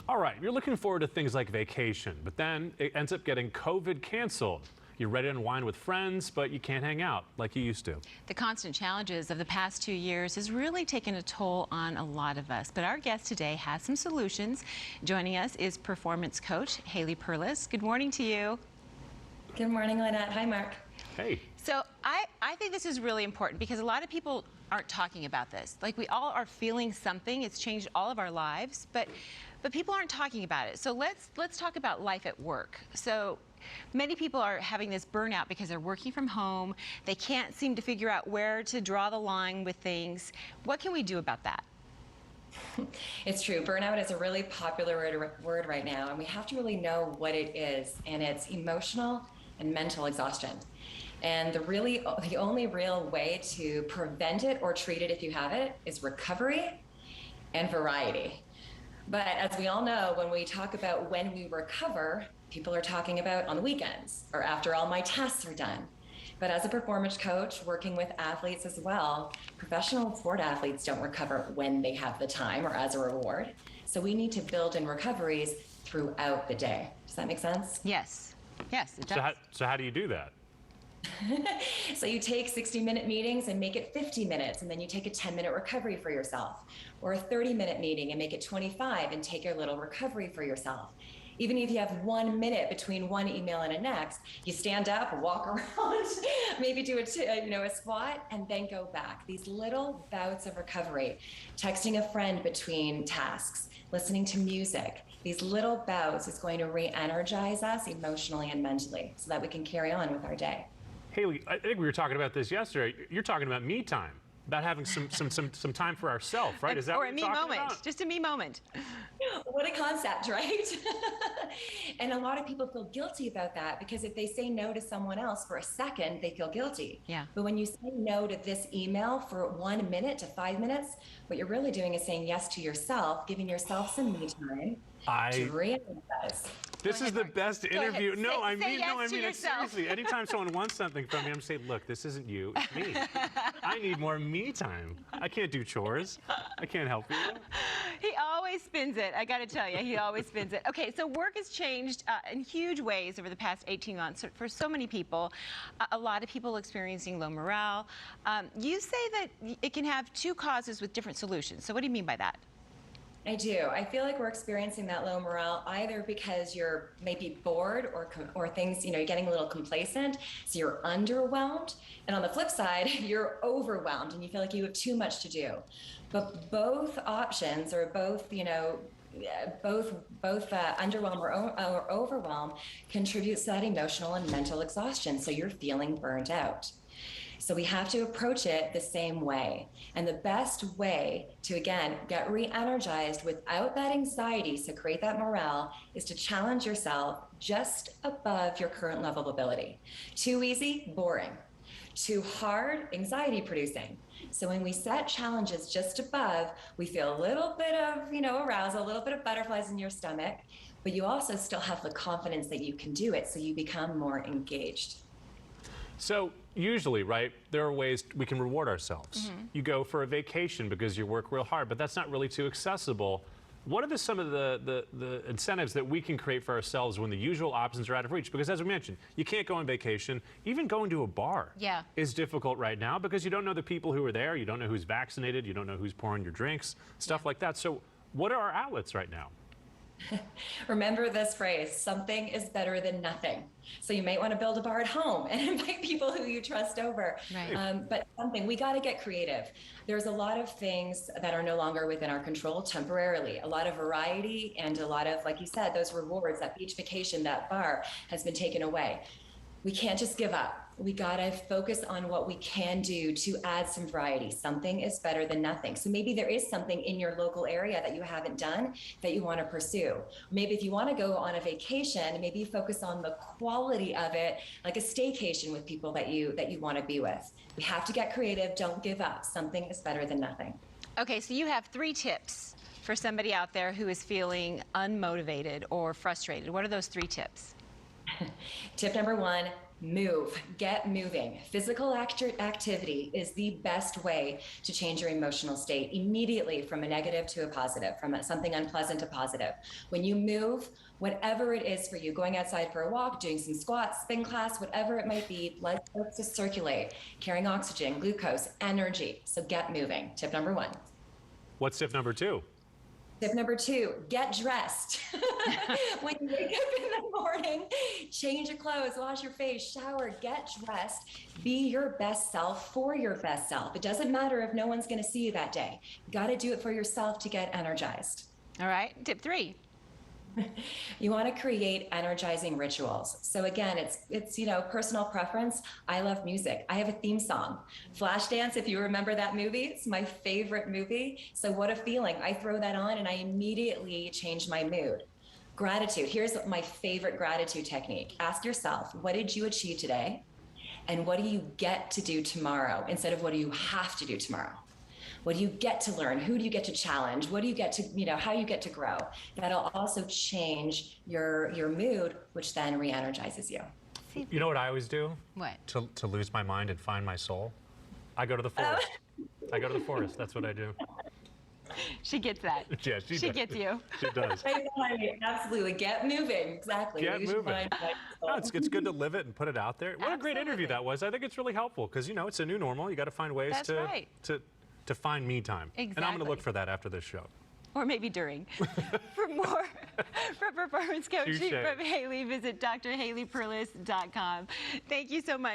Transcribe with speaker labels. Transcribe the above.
Speaker 1: All right, you're looking forward to things like vacation, but then it ends up getting COVID canceled. You're ready to unwind with friends, but you can't hang out like you used to.
Speaker 2: The constant challenges of the past 2 years has really taken a toll on a lot of us, but our guest today has some solutions. Joining us is performance coach Haley Perlus. Good morning to you.
Speaker 3: Good morning, Lynette. Hi, Mark.
Speaker 1: Hey.
Speaker 2: So I think this is really important because a lot of people aren't talking about this. Like, we all are feeling something. It's changed all of our lives, but people aren't talking about it. So let's talk about life at work. So many people are having this burnout because they're working from home. They can't seem to figure out where to draw the line with things. What can we do about that?
Speaker 3: It's true. Burnout is a really popular word right now, and we have to really know what it is. And it's emotional and mental exhaustion. And the only real way to prevent it or treat it if you have it is recovery and variety. But as we all know, when we talk about when we recover, people are talking about on the weekends or after all my tasks are done. But as a performance coach working with athletes as well, professional sport athletes don't recover when they have the time or as a reward. So we need to build in recoveries throughout the day. Does that make sense?
Speaker 2: Yes. Yes, it does.
Speaker 1: So how do you do that?
Speaker 3: So you take 60-minute meetings and make it 50 minutes, and then you take a 10-minute recovery for yourself, or a 30-minute meeting and make it 25 and take your little recovery for yourself. Even if you have 1 minute between one email and a next, you stand up, walk around, maybe do a squat, and then go back. These little bouts of recovery, texting a friend between tasks, listening to music, these little bouts is going to re-energize us emotionally and mentally so that we can carry on with our day.
Speaker 1: Haley, I think we were talking about this yesterday. You're talking about me time, about having some time for ourselves, right? Is that what you're talking about?
Speaker 2: Just a me moment.
Speaker 3: What a concept, right? And a lot of people feel guilty about that because if they say no to someone else for a second, they feel guilty.
Speaker 2: Yeah.
Speaker 3: But when you say no to this email for 1 minute to 5 minutes, what you're really doing is saying yes to yourself, giving yourself some me time to re-energize.
Speaker 1: This is the best interview.
Speaker 2: No, I mean
Speaker 1: seriously. Anytime someone wants something from me, I'm saying, look, this isn't you, it's me. I need more me time. I can't do chores. I can't help you.
Speaker 2: He always spins it. I got to tell you, he always spins it. Okay, so work has changed in huge ways over the past 18 months for so many people. A lot of people experiencing low morale. You say that it can have two causes with different solutions. So what do you mean by that?
Speaker 3: I do. I feel like we're experiencing that low morale either because you're maybe bored or things, you're getting a little complacent, so you're underwhelmed. And on the flip side, you're overwhelmed and you feel like you have too much to do. But both options or both underwhelm or overwhelm contributes to that emotional and mental exhaustion. So you're feeling burnt out. So we have to approach it the same way. And the best way to, again, get re-energized without that anxiety, so create that morale, is to challenge yourself just above your current level of ability. Too easy, boring. Too hard, anxiety producing. So when we set challenges just above, we feel a little bit of, arousal, a little bit of butterflies in your stomach, but you also still have the confidence that you can do it, so you become more engaged.
Speaker 1: So usually, right, there are ways we can reward ourselves. Mm-hmm. You go for a vacation because you work real hard, but that's not really too accessible. What are some of the incentives that we can create for ourselves when the usual options are out of reach? Because as we mentioned, you can't go on vacation. Even going to a bar is difficult right now because you don't know the people who are there. You don't know who's vaccinated. You don't know who's pouring your drinks, stuff like that. So what are our outlets right now?
Speaker 3: Remember this phrase, something is better than nothing. So you might want to build a bar at home and invite people who you trust over.
Speaker 2: Right.
Speaker 3: But we got to get creative. There's a lot of things that are no longer within our control temporarily. A lot of variety and a lot of, like you said, those rewards, that beach vacation, that bar has been taken away. We can't just give up. We gotta focus on what we can do to add some variety. Something is better than nothing. So maybe there is something in your local area that you haven't done that you wanna pursue. Maybe if you wanna go on a vacation, maybe you focus on the quality of it, like a staycation with people that you wanna be with. We have to get creative, don't give up. Something is better than nothing.
Speaker 2: Okay, so you have 3 tips for somebody out there who is feeling unmotivated or frustrated. What are those 3 tips?
Speaker 3: Tip number 1, move, get moving. Physical activity is the best way to change your emotional state immediately from a negative to a positive, from something unpleasant to positive. When you move, whatever it is for you, going outside for a walk, doing some squats, spin class, whatever it might be, blood starts to circulate, carrying oxygen, glucose, energy. So get moving. Tip number 1.
Speaker 1: What's tip number 2?
Speaker 3: Tip number 2, get dressed. When you wake up in the morning, change your clothes, wash your face, shower, get dressed, be your best self for your best self. It doesn't matter if no one's going to see you that day. You got to do it for yourself to get energized.
Speaker 2: All right. Tip 3.
Speaker 3: You want to create energizing rituals. So again, it's personal preference. I love music. I have a theme song. Flashdance, if you remember that movie, it's my favorite movie. So what a feeling. I throw that on and I immediately change my mood. Gratitude. Here's my favorite gratitude technique. Ask yourself, what did you achieve today? And what do you get to do tomorrow instead of what do you have to do tomorrow? What do you get to learn? Who do you get to challenge? What do you get to, how you get to grow? That'll also change your mood, which then re-energizes you.
Speaker 1: You know what I always do?
Speaker 2: What?
Speaker 1: To lose my mind and find my soul? I go to the forest. I go to the forest. That's what I do.
Speaker 2: She gets that.
Speaker 1: Yeah, she does.
Speaker 2: Gets you.
Speaker 1: She does.
Speaker 3: Absolutely. Get moving. Exactly.
Speaker 1: Get
Speaker 3: Lose your
Speaker 1: moving.
Speaker 3: mind, find your
Speaker 1: No,
Speaker 3: soul.
Speaker 1: it's good to live it and put it out there. What a great interview
Speaker 2: Absolutely.
Speaker 1: that was. I think it's really helpful because, it's a new normal. You got to find ways
Speaker 2: That's right.
Speaker 1: to find me time. And I'm going
Speaker 2: Exactly.
Speaker 1: to look for that after this show.
Speaker 2: Or maybe during. For more for performance coaching
Speaker 1: Touche.
Speaker 2: from Haley, visit drhaleyperlus.com. Thank you so much.